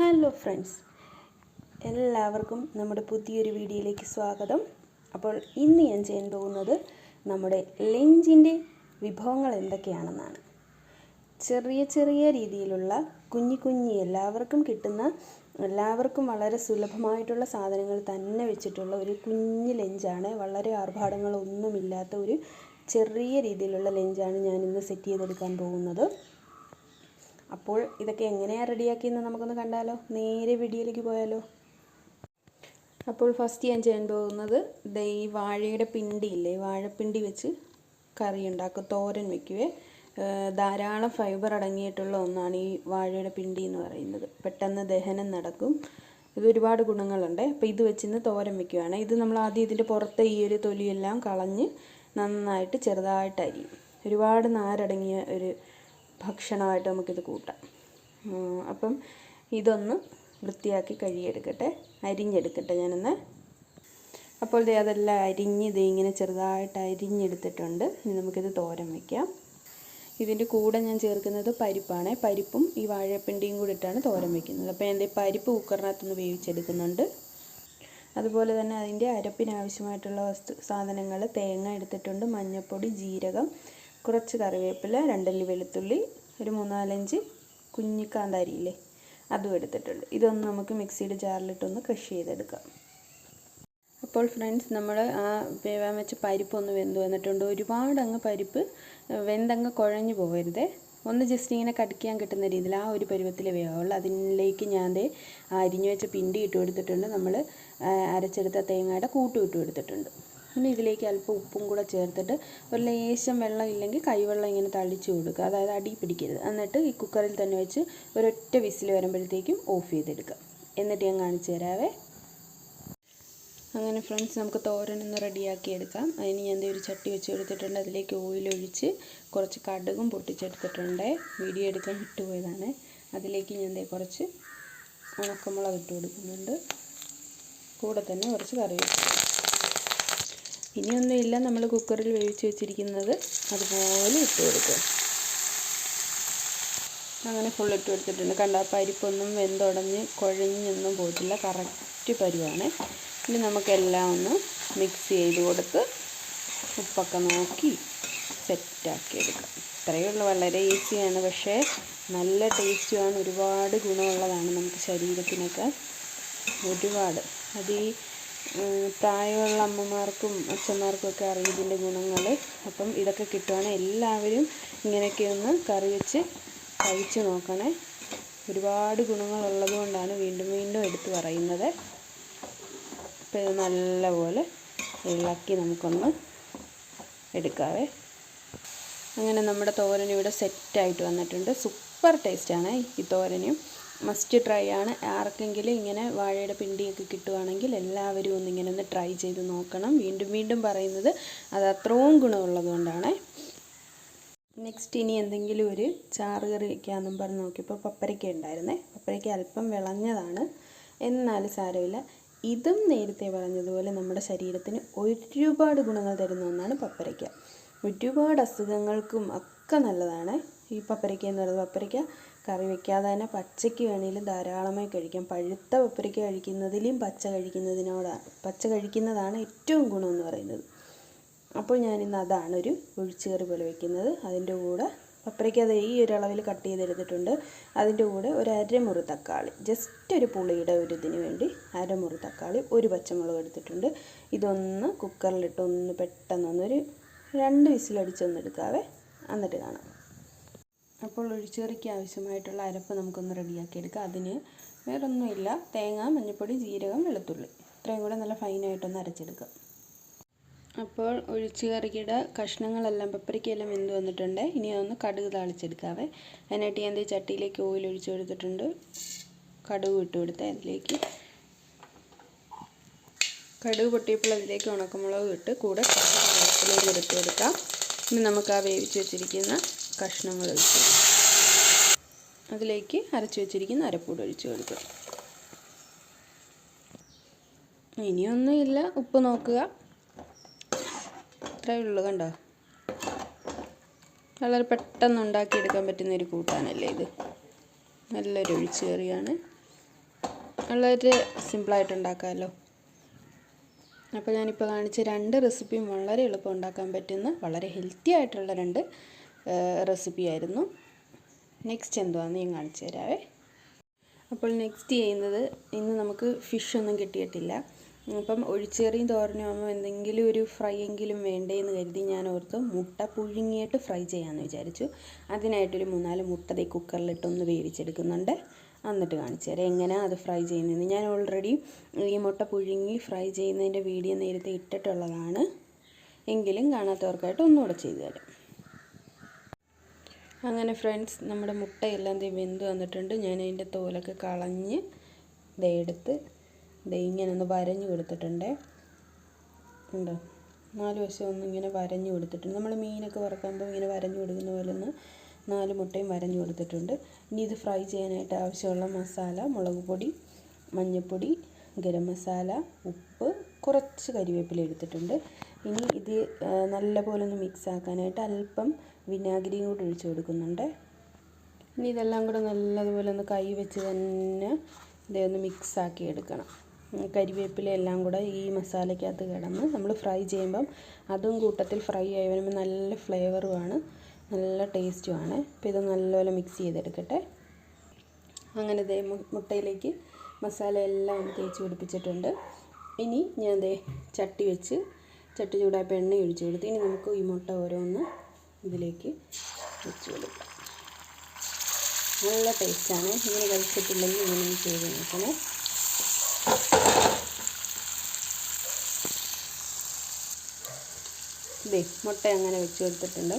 Hello friends, എല്ലാവർക്കും നമ്മുടെ പുതിയൊരു വീഡിയോയിലേക്ക് സ്വാഗതം. അപ്പോൾ ഇന്ന് ഞാൻ ചെയ്യാൻ പോകുന്നത് നമ്മുടെ ലഞ്ചിൻ്റെ വിഭവങ്ങൾ എന്തൊക്കെയാണെന്നാണ്. ചെറിയ ചെറിയ രീതിയിലുള്ള കുഞ്ഞി എല്ലാവർക്കും കിട്ടുന്ന, എല്ലാവർക്കും വളരെ സുലഭമായിട്ടുള്ള സാധനങ്ങൾ തന്നെ വെച്ചിട്ടുള്ള ഒരു കുഞ്ഞ് ലഞ്ചാണ്. വളരെ ആർഭാടങ്ങളൊന്നുമില്ലാത്ത ഒരു ചെറിയ രീതിയിലുള്ള ലഞ്ചാണ് ഞാൻ ഇന്ന് സെറ്റ് ചെയ്തെടുക്കാൻ പോകുന്നത്. അപ്പോൾ ഇതൊക്കെ എങ്ങനെയാണ് റെഡിയാക്കിയെന്ന് നമുക്കൊന്ന് കണ്ടാലോ. നേരെ വീഡിയോയിലേക്ക് പോയാലോ. അപ്പോൾ ഫസ്റ്റ് ഞാൻ ചെയ്യാൻ പോകുന്നത് ഈ വാഴയുടെ പിണ്ടിയില്ലേ, വാഴപ്പിണ്ടി വെച്ച് കറി ഉണ്ടാക്കും, തോരൻ വയ്ക്കുവേ. ധാരാളം ഫൈബർ അടങ്ങിയിട്ടുള്ള ഒന്നാണ് ഈ വാഴയുടെ പിണ്ടി എന്ന് പറയുന്നത്. പെട്ടെന്ന് ദഹനം നടക്കും, ഇത് ഒരുപാട് ഗുണങ്ങളുണ്ട്. അപ്പോൾ ഇത് വെച്ചിന്ന് തോരൻ വയ്ക്കുവാണ്. ഇത് നമ്മൾ ആദ്യം ഇതിൻ്റെ പുറത്തെ ഈ ഒരു തൊലിയെല്ലാം കളഞ്ഞ് നന്നായിട്ട് ചെറുതായിട്ട് അരിയും. ഒരുപാട് നാരടങ്ങിയ ഒരു ഭക്ഷണമായിട്ട് നമുക്കിത് കൂട്ടാം. അപ്പം ഇതൊന്ന് വൃത്തിയാക്കി കഴുകിയെടുക്കട്ടെ, അരിഞ്ഞെടുക്കട്ടെ ഞാനൊന്ന്. അപ്പോൾ അതെല്ലാം അരിഞ്ഞ് ഇങ്ങനെ ചെറുതായിട്ട് അരിഞ്ഞെടുത്തിട്ടുണ്ട്. ഇനി നമുക്കിത് തോരൻ വയ്ക്കാം. ഇതിൻ്റെ കൂടെ ഞാൻ ചേർക്കുന്നത് പരിപ്പാണ്. പരിപ്പും ഈ വാഴപ്പിണ്ടിയും കൂടി ഇട്ടാണ് തോരൻ വയ്ക്കുന്നത്. അപ്പോൾ എൻ്റെ പരിപ്പ് കുക്കറിനകത്തൊന്ന് വേവിച്ചെടുക്കുന്നുണ്ട്. അതുപോലെ തന്നെ അതിൻ്റെ അരപ്പിനാവശ്യമായിട്ടുള്ള സാധനങ്ങൾ: തേങ്ങ എടുത്തിട്ടുണ്ട്, മഞ്ഞൾപ്പൊടി, ജീരകം, കുറച്ച് കറിവേപ്പില, 2 അല്ലി വെളുത്തുള്ളി, ഒരു 3-4 കുഞ്ഞി കാന്താരിയില്ലേ, അതും എടുത്തിട്ടുണ്ട്. ഇതൊന്ന് നമുക്ക് മിക്സിയുടെ ജാറിലിട്ടൊന്ന് ക്രഷ് ചെയ്തെടുക്കാം. അപ്പോൾ ഫ്രണ്ട്സ്, നമ്മൾ ആ വേവാൻ വെച്ച പരിപ്പൊന്ന് വെന്ത് വന്നിട്ടുണ്ട്. ഒരുപാട് അങ്ങ് പരിപ്പ് വെന്തങ്ങ് കുഴഞ്ഞു പോകരുതേ, ഒന്ന് ജസ്റ്റ് ഇങ്ങനെ കടിക്കാൻ കിട്ടുന്ന രീതിയിൽ ആ ഒരു പരുവത്തിൽ വേവുള്ളൂ. അതിലേക്ക് ഞാൻ അരിഞ്ഞു വെച്ച പിണ്ടി ഇട്ട് കൊടുത്തിട്ടുണ്ട്. നമ്മൾ അരച്ചെടുത്ത തേങ്ങയുടെ കൂട്ടും ഇട്ട് കൊടുത്തിട്ടുണ്ട്. പിന്നെ ഇതിലേക്ക് അല്പം ഉപ്പും കൂടെ ചേർത്തിട്ട് ഒരു ലേശം വെള്ളം ഇല്ലെങ്കിൽ കൈവെള്ളം ഇങ്ങനെ തളിച്ച് കൊടുക്കുക, അതായത് അടി പിടിക്കരുത്. എന്നിട്ട് ഈ കുക്കറിൽ തന്നെ വെച്ച് ഒരൊറ്റ വിസിൽ വരുമ്പോഴത്തേക്കും ഓഫ് ചെയ്തെടുക്കുക. എന്നിട്ട് ഞാൻ കാണിച്ചു തരാവേ. അങ്ങനെ ഫ്രണ്ട്സ്, നമുക്ക് തോരനൊന്ന് റെഡിയാക്കി എടുക്കാം. അതിന് ഞാൻ ഒരു ചട്ടി വെച്ച് കൊടുത്തിട്ടുണ്ട്. അതിലേക്ക് ഓയിലൊഴിച്ച് കുറച്ച് കടുകും പൊട്ടിച്ചെടുത്തിട്ടുണ്ട്. വീഡിയോ എടുക്കാൻ വിട്ടുപോയതാണ്. അതിലേക്ക് ഞാൻ കുറച്ച് ഉണക്കമുളക് ഇട്ട് കൊടുക്കുന്നുണ്ട്. കൂടെ തന്നെ കുറച്ച് കറിവേപ്പില. ഇനിയൊന്നുമില്ല, നമ്മൾ കുക്കറിൽ വേവിച്ച് വെച്ചിരിക്കുന്നത് അതുപോലെ ഇട്ട് കൊടുക്കുക. അങ്ങനെ ഫുൾ ഇട്ട് കൊടുത്തിട്ടുണ്ട്. കണ്ട പരിപ്പൊന്നും വെന്തുടഞ്ഞ് കുഴഞ്ഞൊന്നും പോയിട്ടില്ല, കറക്റ്റ് പരുവാണ്. ഇനി നമുക്കെല്ലാം ഒന്ന് മിക്സ് ചെയ്ത് കൊടുത്ത് ഉപ്പൊക്കെ നോക്കി സെറ്റാക്കി എടുക്കാം. ഇത്രയേ ഉള്ളൂ, വളരെ ഈസിയാണ്. പക്ഷേ നല്ല ടേസ്റ്റുമാണ്, ഒരുപാട് ഗുണമുള്ളതാണ് നമുക്ക് ശരീരത്തിനൊക്കെ ഒരുപാട്. അത് ഈ പ്രായമുള്ള അമ്മമാർക്കും അച്ഛന്മാർക്കും ഒക്കെ അറിയും ഇതിൻ്റെ ഗുണങ്ങൾ. അപ്പം ഇതൊക്കെ കിട്ടുവാണെങ്കിൽ എല്ലാവരും ഇങ്ങനെയൊക്കെ ഒന്ന് കറി വെച്ച് കഴിച്ച് നോക്കണേ. ഒരുപാട് ഗുണങ്ങളുള്ളത് കൊണ്ടാണ് വീണ്ടും വീണ്ടും എടുത്തു പറയുന്നത്. അപ്പോൾ ഇത് നല്ലപോലെ ഇളക്കി നമുക്കൊന്ന് എടുക്കാവേ. അങ്ങനെ നമ്മുടെ തോരൻ ഇവിടെ സെറ്റായിട്ട് വന്നിട്ടുണ്ട്. സൂപ്പർ ടേസ്റ്റാണ് ഈ തോരനും. മസ്റ്റ് ട്രൈ ആണ്. ആർക്കെങ്കിലും ഇങ്ങനെ വാഴയുടെ പിണ്ടിയൊക്കെ കിട്ടുവാണെങ്കിൽ എല്ലാവരും ഒന്നിങ്ങനെ ഒന്ന് ട്രൈ ചെയ്ത് നോക്കണം. വീണ്ടും വീണ്ടും പറയുന്നത് അത് അത്രയും ഗുണമുള്ളത് കൊണ്ടാണ്. നെക്സ്റ്റ് ഇനി എന്തെങ്കിലും ഒരു ചാറ് കറി വയ്ക്കാമെന്നും പറഞ്ഞ് നോക്കിയപ്പോൾ പപ്പരയ്ക്ക ഉണ്ടായിരുന്നേ. പപ്പരയ്ക്ക അല്പം വിളഞ്ഞതാണ്, എന്നാലും സാരമില്ല. ഇതും നേരത്തെ പറഞ്ഞതുപോലെ നമ്മുടെ ശരീരത്തിന് ഒരുപാട് ഗുണങ്ങൾ തരുന്ന ഒന്നാണ് പപ്പരയ്ക്ക. ഒരുപാട് അസുഖങ്ങൾക്കും ഒക്കെ നല്ലതാണ് ഈ പപ്പരയ്ക്ക എന്ന് പറയുന്നത്. പപ്പരയ്ക്ക കറി വയ്ക്കാതെ തന്നെ പച്ചയ്ക്ക് വേണമെങ്കിലും ധാരാളമായി കഴിക്കാം. പഴുത്ത പപ്പരയ്ക്ക കഴിക്കുന്നതിലും പച്ച കഴിക്കുന്നതാണ് ഏറ്റവും ഗുണമെന്ന് പറയുന്നത്. അപ്പോൾ ഞാനിന്ന് അതാണ് ഒരു ഒഴിച്ചുകറി പോലെ വയ്ക്കുന്നത്. അതിൻ്റെ കൂടെ പപ്പരയ്ക്ക ഈ ഒരു അളവിൽ കട്ട് ചെയ്തെടുത്തിട്ടുണ്ട്. അതിൻ്റെ കൂടെ ഒരു അരമുറി തക്കാളി, ജസ്റ്റ് ഒരു പുളിയുടെ ഒരു ഇതിന് വേണ്ടി അരമുറി തക്കാളി, ഒരു പച്ചമുളക് എടുത്തിട്ടുണ്ട്. ഇതൊന്ന് കുക്കറിലിട്ട് ഒന്ന് പെട്ടെന്നൊന്നൊരു 2 വിസിലടിച്ചൊന്നെടുക്കാവേ, എന്നിട്ട് കാണാം. അപ്പോൾ ഒഴിച്ചുകറിക്ക് ആവശ്യമായിട്ടുള്ള അരപ്പ് നമുക്കൊന്ന് റെഡിയാക്കി എടുക്കാം. അതിന് വേറൊന്നുമില്ല, തേങ്ങ, മഞ്ഞൾപ്പൊടി, ജീരകം, വെളുത്തുള്ളി, ഇത്രയും കൂടെ നല്ല ഫൈനായിട്ടൊന്ന് അരച്ചെടുക്കാം. അപ്പോൾ ഒഴിച്ചുകറിയുടെ കഷ്ണങ്ങളെല്ലാം പപ്പരയ്ക്കെല്ലാം വെന്ത് വന്നിട്ടുണ്ട്. ഇനി അതൊന്ന് കടുക് താളിച്ചെടുക്കാവേ. അതിനായിട്ട് ഞാൻ ചട്ടിയിലേക്ക് ഓയിൽ ഒഴിച്ച് കൊടുത്തിട്ടുണ്ട്. കടുക് ഇട്ട് കൊടുത്ത് അതിലേക്ക് കടുക് പൊട്ടിയപ്പോൾ അതിലേക്ക് ഉണക്കമുളക് ഇട്ട് കൂടെ കറിവേപ്പിലയും എടുത്ത് കൊടുക്കാം. ഇനി നമുക്ക് ആ വേവിച്ച് വെച്ചിരിക്കുന്ന കഷ്ണങ്ങൾ ഒഴിച്ച് അതിലേക്ക് അരച്ച് വെച്ചിരിക്കുന്ന അരപ്പൂടി ഒഴിച്ച് കൊടുക്കുക. ഇനിയൊന്നുമില്ല, ഉപ്പ് നോക്കുക, ഇത്രയേ ഉള്ളൂ. കണ്ടോ, വളരെ പെട്ടെന്ന് ഉണ്ടാക്കിയെടുക്കാൻ പറ്റുന്നൊരു കൂട്ടാനല്ലേ ഇത്. നല്ലൊരു ഒഴിച്ചുകറിയാണ്. വളരെ സിമ്പിളായിട്ട് ഉണ്ടാക്കാമല്ലോ. അപ്പോൾ ഞാനിപ്പോൾ കാണിച്ച 2 റെസിപ്പിയും വളരെ എളുപ്പം ഉണ്ടാക്കാൻ പറ്റുന്ന വളരെ ഹെൽത്തി ആയിട്ടുള്ള 2 റെസിപ്പിയായിരുന്നു. നെക്സ്റ്റ് എന്തുവാണെന്ന് ഞാൻ കാണിച്ചു തരാവേ. അപ്പോൾ നെക്സ്റ്റ് ചെയ്യുന്നത്, ഇന്ന് നമുക്ക് ഫിഷൊന്നും കിട്ടിയിട്ടില്ല. അപ്പം ഒഴിച്ചേറിയും തോരനും ആകുമ്പോൾ എന്തെങ്കിലും ഒരു ഫ്രൈ എങ്കിലും വേണ്ടേന്ന് കരുതി ഞാൻ ഓർത്ത് മുട്ട പുഴുങ്ങിയിട്ട് ഫ്രൈ ചെയ്യാമെന്ന് വിചാരിച്ചു. അതിനായിട്ടൊരു 3-4 മുട്ട കുക്കറിലിട്ടൊന്ന് വേവിച്ചെടുക്കുന്നുണ്ട്. എന്നിട്ട് കാണിച്ചു തരാം എങ്ങനെയാണ് അത് ഫ്രൈ ചെയ്യുന്നതെന്ന്. ഞാൻ ഓൾറെഡി ഈ മുട്ട പുഴുങ്ങി ഫ്രൈ ചെയ്യുന്നതിൻ്റെ വീഡിയോ നേരത്തെ ഇട്ടിട്ടുള്ളതാണ്. എങ്കിലും കാണാത്തവർക്കായിട്ട് ഒന്നുകൂടെ ചെയ്തു തരാം. അങ്ങനെ ഫ്രണ്ട്സ്, നമ്മുടെ മുട്ടയെല്ലാം വെന്ത് വന്നിട്ടുണ്ട്. ഞാൻ അതിൻ്റെ തോലൊക്കെ കളഞ്ഞ് എടുത്ത് ഇങ്ങനെ ഒന്ന് വരഞ്ഞു കൊടുത്തിട്ടുണ്ട്. ഉണ്ടോ, 4 വശം ഒന്ന് ഇങ്ങനെ വരഞ്ഞു കൊടുത്തിട്ടുണ്ട്. നമ്മൾ മീനൊക്കെ വറക്കുമ്പോൾ ഇങ്ങനെ വരഞ്ഞു കൊടുക്കുന്ന പോലെ ഒന്ന് 4 മുട്ടയും വരഞ്ഞു കൊടുത്തിട്ടുണ്ട്. ഇനി ഇത് ഫ്രൈ ചെയ്യാനായിട്ട് ആവശ്യമുള്ള മസാല, മുളക് പൊടി, മഞ്ഞൾപ്പൊടി, ഗരം മസാല, ഉപ്പ്, കുറച്ച് കരിവേപ്പില എടുത്തിട്ടുണ്ട്. ഇനി ഇത് നല്ലപോലെ ഒന്ന് മിക്സ് ആക്കാനായിട്ട് അല്പം വിനാഗിരിയും കൂടി ഒഴിച്ച് കൊടുക്കുന്നുണ്ട്. ഇനി ഇതെല്ലാം കൂടെ നല്ലതുപോലെ ഒന്ന് കൈ വെച്ച് തന്നെ ഇതൊന്ന് മിക്സാക്കി എടുക്കണം. കരിവേപ്പില എല്ലാം കൂടെ ഈ മസാലയ്ക്കകത്ത് കിടന്ന് നമ്മൾ ഫ്രൈ ചെയ്യുമ്പം അതും കൂട്ടത്തിൽ ഫ്രൈ ആയി വരുമ്പോൾ നല്ല ഫ്ലേവറുമാണ്, നല്ല ടേസ്റ്റുമാണ്. അപ്പോൾ ഇത് നല്ലപോലെ മിക്സ് ചെയ്തെടുക്കട്ടെ. അങ്ങനെ മുട്ടയിലേക്ക് മസാല എല്ലാം ഒന്ന് തേച്ച് പിടിപ്പിച്ചിട്ടുണ്ട്. ഇനി ഞാൻ ചട്ടി ചൂടായപ്പോൾ എണ്ണ ഒഴിച്ച് കൊടുത്ത് ഇനി നമുക്ക് ഈ മുട്ട ഓരോന്ന് ഇതിലേക്ക് വെച്ച് കൊടുക്കാം. നല്ല ടേസ്റ്റാണ്. ഇങ്ങനെ കഴിച്ചിട്ടില്ലെങ്കിൽ ഇങ്ങനെ ചെയ്ത് നോക്കണേ. മുട്ട അങ്ങനെ വെച്ച് കൊടുത്തിട്ടുണ്ട്.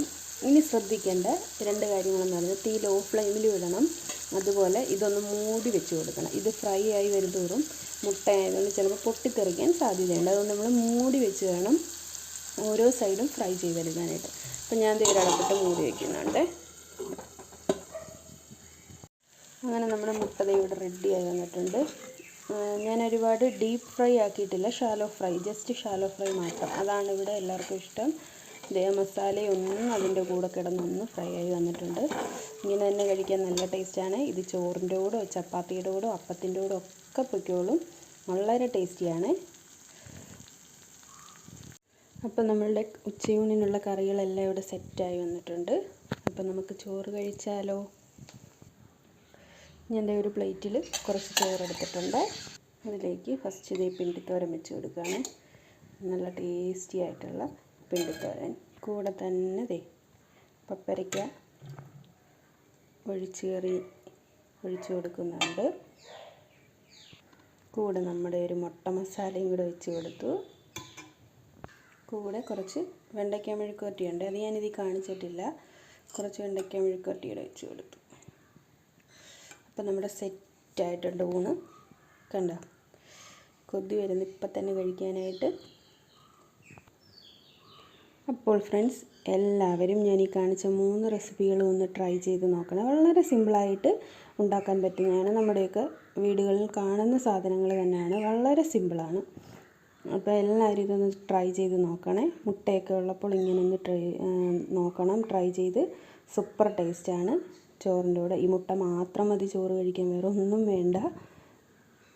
ഇനി ശ്രദ്ധിക്കേണ്ട 2 കാര്യങ്ങളെന്ന് പറയുന്നത്, തീ ലോ ഫ്ലെയിമിൽ ഇടണം. അതുപോലെ ഇതൊന്ന് മൂടി വെച്ച് കൊടുക്കണം. ഇത് ഫ്രൈ ആയി വരുന്തോറും മുട്ട ആയതുകൊണ്ട് ചിലപ്പോൾ പൊട്ടിത്തെറിക്കാൻ സാധ്യതയുണ്ട്. അതുകൊണ്ട് നമ്മൾ മൂടി വെച്ച് വേണം ഓരോ സൈഡും ഫ്രൈ ചെയ്തെടുക്കാനായിട്ട്. അപ്പം ഞാൻ അടപ്പിട്ട് മൂടി വയ്ക്കുന്നുണ്ട്. അങ്ങനെ നമ്മുടെ മുട്ട ഇവിടെ റെഡിയായി വന്നിട്ടുണ്ട്. ഞാൻ ഒരുപാട് ഡീപ്പ് ഫ്രൈ ആക്കിയിട്ടില്ല, shallow fry, just shallow fry മാത്രം. അതാണ് ഇവിടെ എല്ലാവർക്കും ഇഷ്ടം. മസാലയൊന്നും അതിൻ്റെ കൂടെ കിടന്നൊന്ന് ഫ്രൈ ആയി വന്നിട്ടുണ്ട്. ഇങ്ങനെ തന്നെ കഴിക്കാൻ നല്ല ടേസ്റ്റാണ്. ഇത് ചോറിൻ്റെ കൂടെ, ചപ്പാത്തിയുടെ കൂടെ, അപ്പത്തിൻ്റെ കൂടെ ഒക്കെ പൊയ്ക്കോളും. വളരെ ടേസ്റ്റിയാണ്. അപ്പോൾ നമ്മളുടെ ഉച്ചയൂണിനുള്ള കറികളെല്ലാം ഇവിടെ സെറ്റായി വന്നിട്ടുണ്ട്. അപ്പോൾ നമുക്ക് ചോറ് കഴിച്ചാലോ. ഞാൻ ഒരു പ്ലേറ്റിൽ കുറച്ച് ചോറെടുത്തിട്ടുണ്ട്. അതിലേക്ക് ഫസ്റ്റ് പിണ്ടിത്തോരൻ വെച്ച് കൊടുക്കുകയാണ്. നല്ല ടേസ്റ്റി ആയിട്ടുള്ള പിണ്ടിത്തോരൻ. കൂടെ തന്നെ പപ്പരയ്ക്ക ഒഴിച്ച് കൊടുക്കുന്നുണ്ട്. കൂടെ നമ്മുടെ ഒരു മുട്ട മസാലയും കൂടെ വെച്ച് കൊടുത്തു. കൂടെ കുറച്ച് വെണ്ടയ്ക്ക മെഴുക്കുവരട്ടിയുണ്ട്, അത് ഞാനിതിൽ കാണിച്ചിട്ടില്ല. കുറച്ച് വെണ്ടയ്ക്ക മെഴുക്കുവരട്ടിയുടെ വെച്ച് കൊടുത്തു. അപ്പോൾ നമ്മുടെ സെറ്റായിട്ടുണ്ട് ഊണ്. കണ്ടോ, കൊതി വരുന്നു ഇപ്പം തന്നെ കഴിക്കാനായിട്ട്. അപ്പോൾ ഫ്രണ്ട്സ്, എല്ലാവരും ഞാൻ ഈ കാണിച്ച 3 റെസിപ്പികളും ഒന്ന് ട്രൈ ചെയ്ത് നോക്കണം. വളരെ സിമ്പിളായിട്ട് ഉണ്ടാക്കാൻ പറ്റുന്നതാണ്. നമ്മുടെയൊക്കെ വീടുകളിൽ കാണുന്ന സാധനങ്ങൾ തന്നെയാണ്, വളരെ സിമ്പിളാണ്. അപ്പോൾ എല്ലാവരും ഇതൊന്ന് ട്രൈ ചെയ്ത് നോക്കണേ. മുട്ടയൊക്കെ ഉള്ളപ്പോൾ ഇങ്ങനെ ഒന്ന് ട്രൈ ചെയ്ത് സൂപ്പർ ടേസ്റ്റാണ്. ചോറിൻ്റെ കൂടെ ഈ മുട്ട മാത്രം മതി ചോറ് കഴിക്കാൻ, വേറെ ഒന്നും വേണ്ട.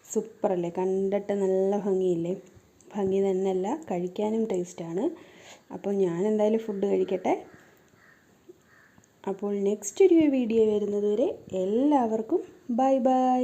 സൂപ്പറല്ലേ, കണ്ടിട്ട് നല്ല ഭംഗിയില്ലേ. ഭംഗി തന്നെയല്ല, കഴിക്കാനും ടേസ്റ്റാണ്. അപ്പോൾ ഞാൻ എന്തായാലും ഫുഡ് കഴിക്കട്ടെ. അപ്പോൾ നെക്സ്റ്റ് ഒരു വീഡിയോ വരുന്നത് വരെ എല്ലാവർക്കും ബൈ ബൈ.